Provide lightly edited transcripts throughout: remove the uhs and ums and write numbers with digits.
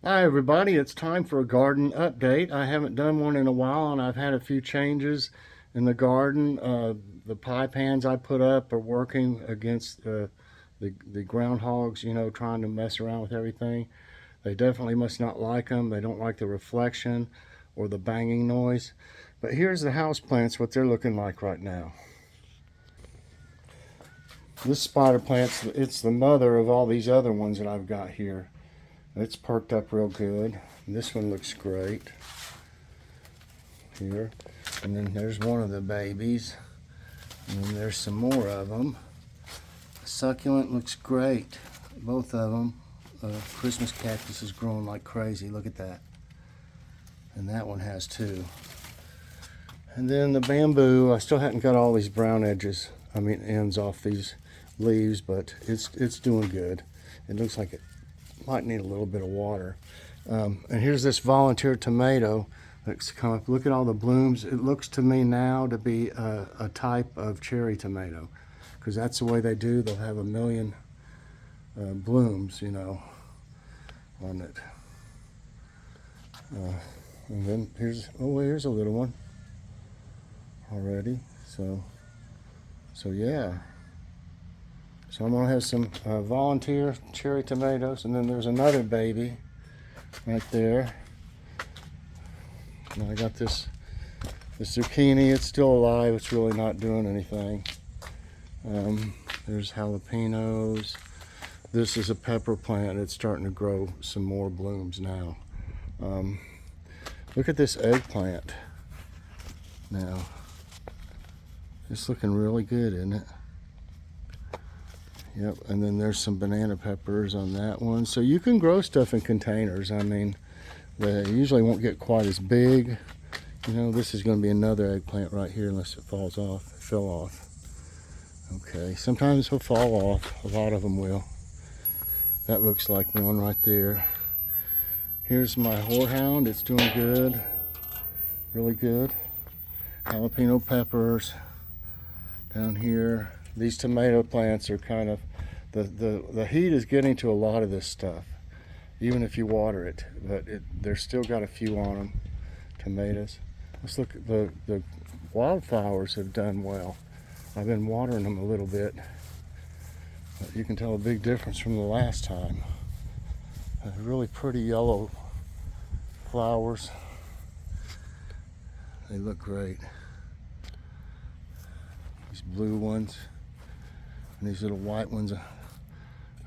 Hi everybody, it's time for a garden update. I haven't done one in a while and I've had a few changes in the garden. The pie pans I put up are working against the groundhogs, trying to mess around with everything. They definitely must not like them. They don't like the reflection or the banging noise. But here's the house plants, what they're looking like right now. This spider plant, it's the mother of all these other ones that I've got here. It's perked up real good. This one looks great here. And then there's one of the babies. And then there's some more of them. The succulent looks great. Both of them. Christmas cactus is growing like crazy. Look at that. And that one has too. And then the bamboo, I still haven't got all these brown ends off these leaves, but it's doing good. It looks like it might need a little bit of water. And here's this volunteer tomato that's come up. Look at all the blooms. It looks to me now to be a type of cherry tomato, because that's the way they do. They'll have a million blooms, on it. And then here's a little one already. So yeah. So I'm gonna have some volunteer cherry tomatoes, and then there's another baby right there. And I got the zucchini. It's still alive. It's really not doing anything. There's jalapenos. This is a pepper plant. It's starting to grow some more blooms now. Look at this eggplant now. It's looking really good, isn't it? Yep, and then there's some banana peppers on that one. So you can grow stuff in containers. I mean, they usually won't get quite as big. This is going to be another eggplant right here unless it falls off. It fell off. Okay, sometimes it'll fall off. A lot of them will. That looks like one right there. Here's my horehound. It's doing good. Really good. Jalapeno peppers down here. These tomato plants are kind of, the heat is getting to a lot of this stuff, even if you water it, but they're still got a few on them, tomatoes. Let's look at the wildflowers have done well. I've been watering them a little bit, but you can tell a big difference from the last time. Really pretty yellow flowers. They look great. These blue ones. And these little white ones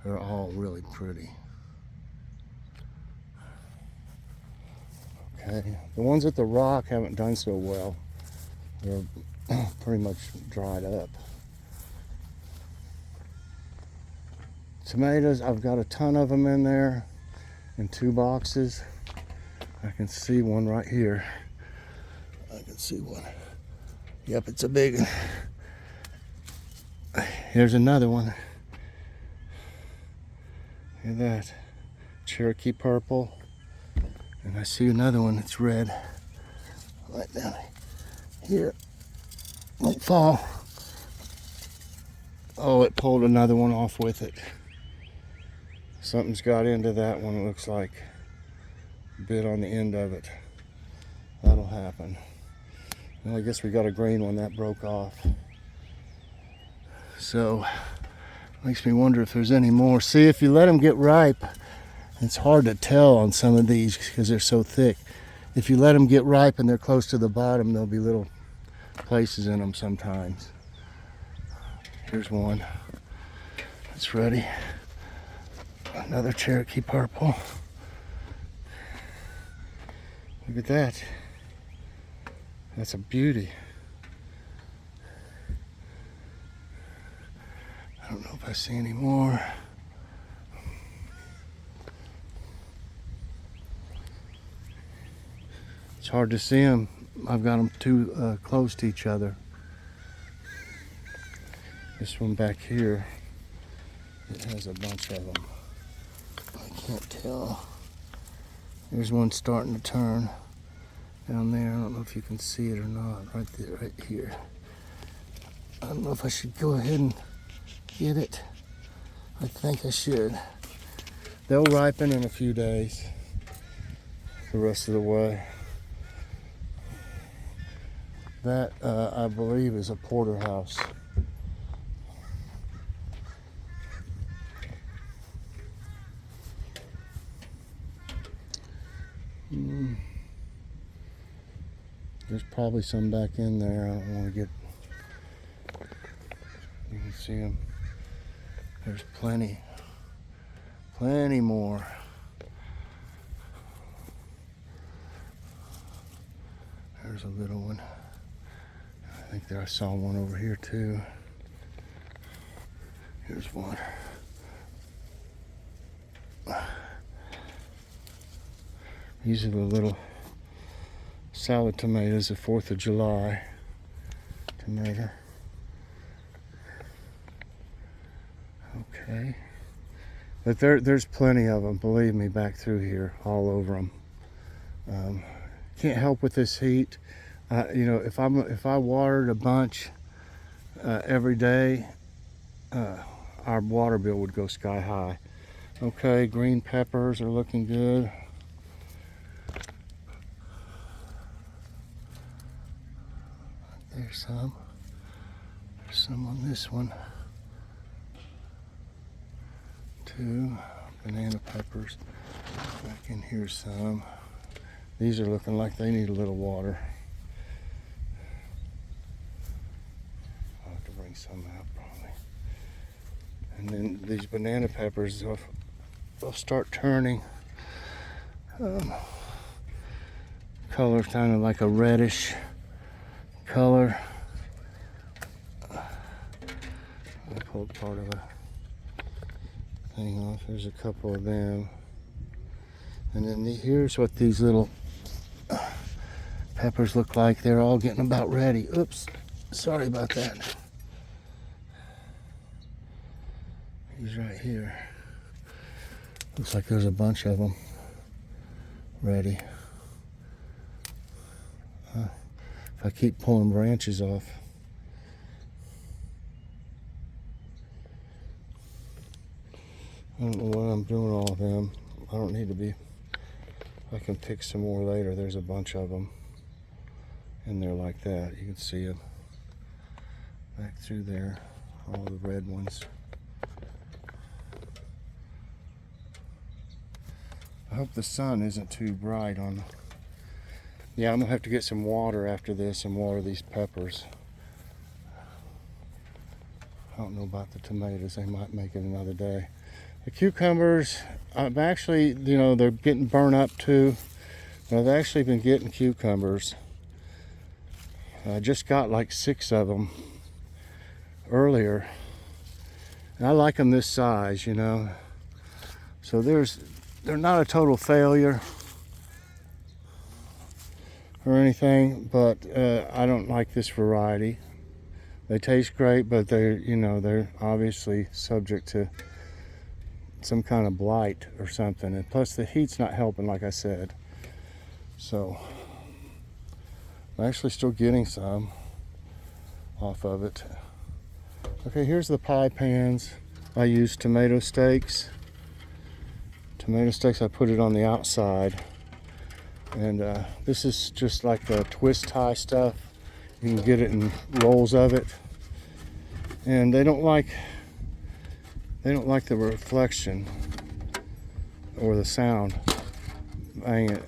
are all really pretty. Okay, the ones at the rock haven't done so well. They're pretty much dried up. Tomatoes, I've got a ton of them in there in 2 boxes. I can see one right here. I can see one. Yep, it's a big one. Here's another one. Look at that. Cherokee purple. And I see another one that's red. Right down here. Won't fall. Oh, it pulled another one off with it. Something's got into that one, it looks like. A bit on the end of it. That'll happen. Well, I guess we got a green one that broke off. So, makes me wonder if there's any more. See, if you let them get ripe, it's hard to tell on some of these because they're so thick. If you let them get ripe and they're close to the bottom, there'll be little places in them sometimes. Here's one. It's ready. Another Cherokee purple. Look at that. That's a beauty. I don't know if I see any more. It's hard to see them. I've got them too close to each other. This one back here, it has a bunch of them. I can't tell. There's one starting to turn down there. I don't know if you can see it or not. Right there, right here. I don't know if I should go ahead and get it. I think I should. They'll ripen in a few days. the rest of the way. That, I believe, is a porterhouse. There's probably some back in there. I don't want to get... You can see them. There's plenty more. There's a little one. I think there I saw one over here too. Here's one. These are the little salad tomatoes, the 4th of July tomato. Okay. But there's plenty of them, believe me, back through here, all over them. Can't help with this heat. You know, if I watered a bunch every day, our water bill would go sky high. Okay, green peppers are looking good. There's some. There's some on this one. 2 banana peppers. Back in here some. These are looking like they need a little water. I'll have to bring some out probably. And then these banana peppers, they'll start turning color, kind of like a reddish color. I pulled part of a thing off. There's a couple of them. And then here's what these little peppers look like. They're all getting about ready. Oops, sorry about that. He's right here. Looks like there's a bunch of them ready. If I keep pulling branches off. I don't know why I'm doing all of them. I don't need to be. I can pick some more later. There's a bunch of them in there like that. You can see them back through there, all the red ones. I hope the sun isn't too bright on. Yeah, I'm gonna have to get some water after this and water these peppers. I don't know about the tomatoes. They might make it another day. The cucumbers, I've actually, you know, they're getting burnt up too. But I've actually been getting cucumbers. I just got like 6 of them earlier. And I like them this size, you know. So they're not a total failure or anything, but I don't like this variety. They taste great, but they're obviously subject to some kind of blight or something, and plus the heat's not helping, like I said. So I'm actually still getting some off of it. Okay, here's the pie pans. I use tomato steaks. I put it on the outside, and this is just like the twist tie stuff. You can get it in rolls of it, and they don't like the reflection or the sound.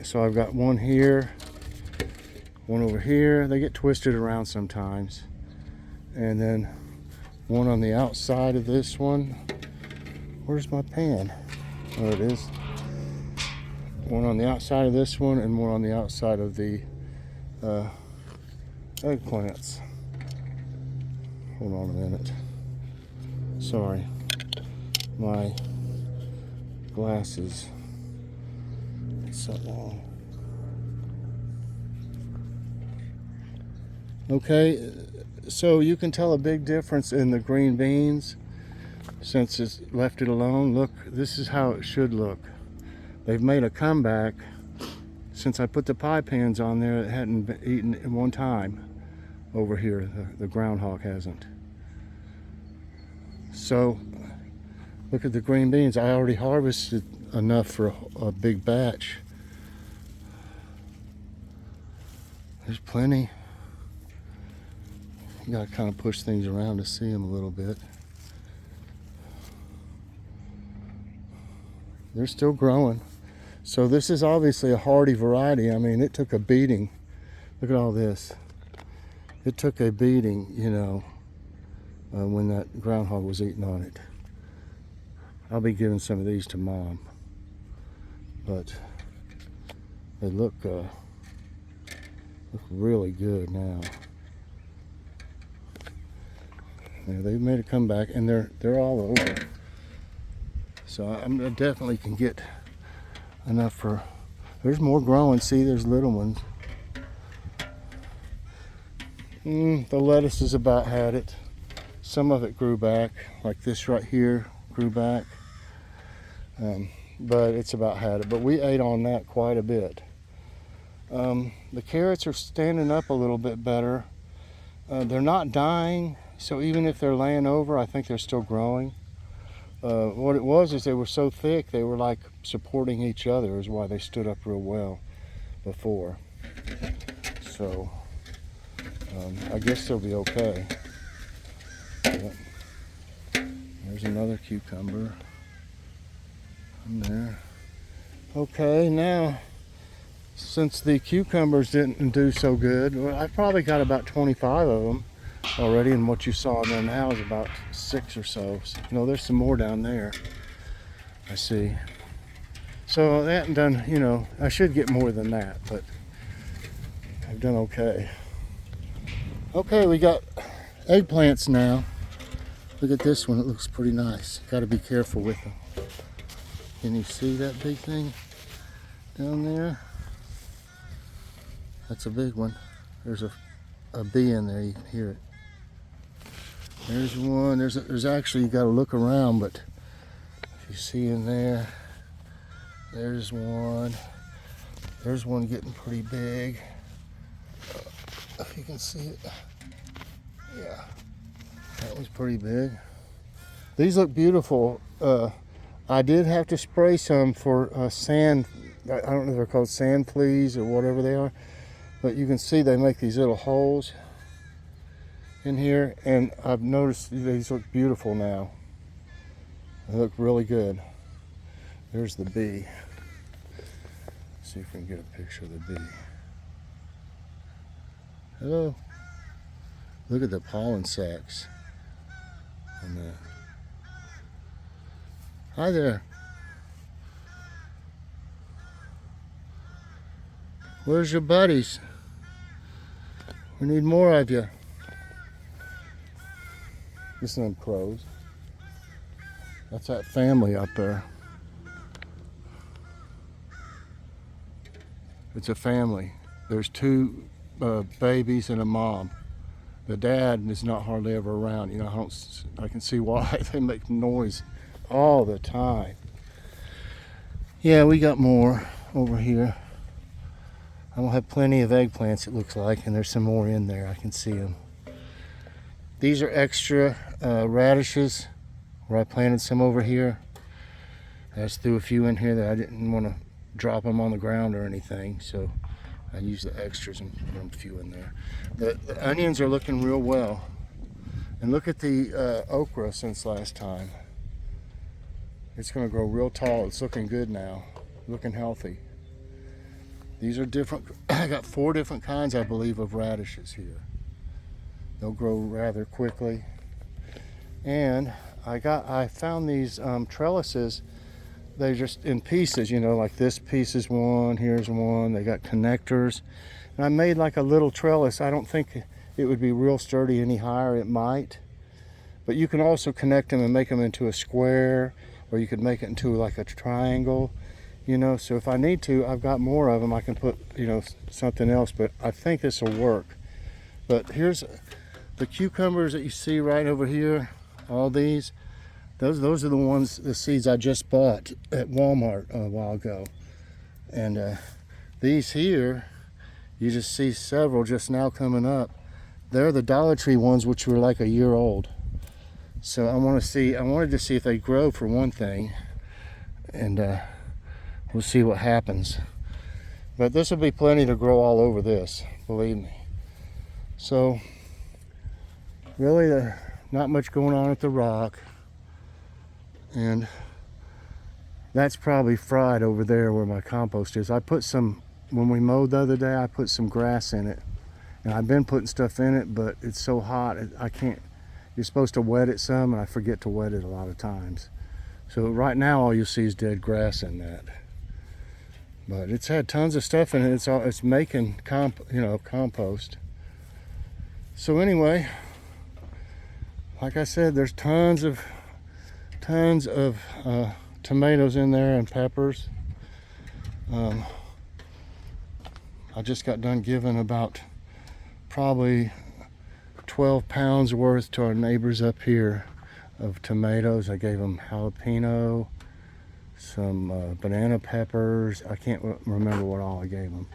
So I've got one here, one over here. They get twisted around sometimes, and then one on the outside of this one. Where's my pan? Oh, it is. One on the outside of this one, and one on the outside of the eggplants. Hold on a minute. Sorry. My glasses. It's so long. Okay, so you can tell a big difference in the green beans since it's left it alone. Look, this is how it should look. They've made a comeback since I put the pie pans on there. It hadn't been eaten in one time over here. The groundhog hasn't. So look at the green beans. I already harvested enough for a big batch. There's plenty. You gotta kind of push things around to see them a little bit. They're still growing. So this is obviously a hardy variety. I mean, it took a beating. Look at all this. It took a beating, you know, when that groundhog was eating on it. I'll be giving some of these to Mom. But they look really good now. Yeah, they've made a comeback, and they're all over. So I definitely can get enough for. There's more growing. See, there's little ones. The lettuce has about had it. Some of it grew back, like this right here grew back. But it's about had it. But we ate on that quite a bit. The carrots are standing up a little bit better. They're not dying, so even if they're laying over, I think they're still growing. What it was is they were so thick, they were like supporting each other, is why they stood up real well before. So I guess they'll be okay. Yep. There's another cucumber in there. Okay, now since the cucumbers didn't do so good, well, I probably got about 25 of them already, and what you saw in there now is about 6 or so. No, there's some more down there, I see. So they haven't done, you know, I should get more than that, but I've done okay. Okay, we got eggplants now. Look at this one, it looks pretty nice. Got to be careful with them. Can you see that big thing down there? That's a big one. There's a bee in there, you can hear it. There's one. There's actually, you got to look around, but if you see in there, there's one. There's one getting pretty big. If you can see it. Yeah, that was pretty big. These look beautiful. I did have to spray some for sand. I don't know if they're called sand fleas or whatever they are. But you can see they make these little holes in here, and I've noticed these look beautiful now. They look really good. There's the bee. Let's see if we can get a picture of the bee. Hello. Look at the pollen sacs on that. Hi there. Where's your buddies? We need more of you. Listen to them crows. That's that family up there. It's a family. There's 2 babies and a mom. The dad is not hardly ever around. You know, I can see why. They make noise all the time. Yeah, we got more over here. I'm gonna have plenty of eggplants, it looks like, and there's some more in there. I can see them. These are extra radishes, where I planted some over here. I just threw a few in here that I didn't want to drop them on the ground or anything, so I used the extras and put a few in there. The onions are looking real well. And look at the okra since last time. It's gonna grow real tall. It's looking good now, looking healthy. These are different. I got 4 different kinds, I believe, of radishes here. They'll grow rather quickly. And I found these trellises. They're just in pieces, you know, like this piece is one, here's one. They got connectors. And I made like a little trellis. I don't think it would be real sturdy any higher. It might. But you can also connect them and make them into a square, or you could make it into like a triangle. You know, so if I need to, I've got more of them. I can put, you know, something else, but I think this will work. But here's the cucumbers that you see right over here. All these, those are the ones, the seeds I just bought at Walmart a while ago. And these here, you just see several just now coming up. They're the Dollar Tree ones, which were like a year old. So I wanted to see if they grow, for one thing, and we'll see what happens. But this will be plenty to grow all over this, believe me. So really there's not much going on at the rock. And that's probably fried over there where my compost is. I put some, when we mowed the other day, I put some grass in it. And I've been putting stuff in it, but it's so hot, I can't. You're supposed to wet it some, and I forget to wet it a lot of times. So right now, all you'll see is dead grass in that. But it's had tons of stuff in it. It's making compost. So anyway, like I said, there's tons of tomatoes in there and peppers. I just got done giving about probably 12 pounds worth to our neighbors up here of tomatoes. I gave them jalapeno, some banana peppers. I can't remember what all I gave them.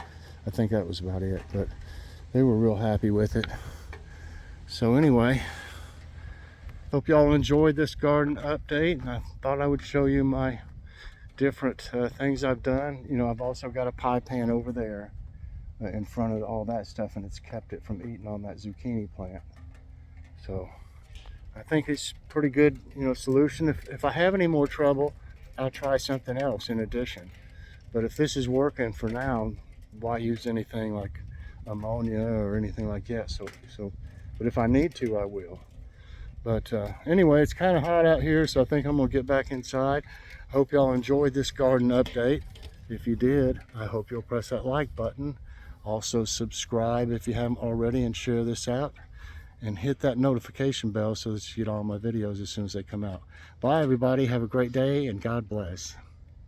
I think that was about it, but they were real happy with it. So anyway, hope y'all enjoyed this garden update, and I thought I would show you my different things I've done. You know, I've also got a pie pan over there in front of all that stuff, and it's kept it from eating on that zucchini plant. So I think it's pretty good, solution. If I have any more trouble, I'll try something else in addition. But if this is working for now, why use anything like ammonia or anything like that? But if I need to, I will. But anyway, it's kind of hot out here, so I think I'm gonna get back inside. Hope y'all enjoyed this garden update. If you did, I hope you'll press that like button. Also subscribe if you haven't already, and share this out, and hit that notification bell so that you get all my videos as soon as they come out. Bye everybody, have a great day, and God bless.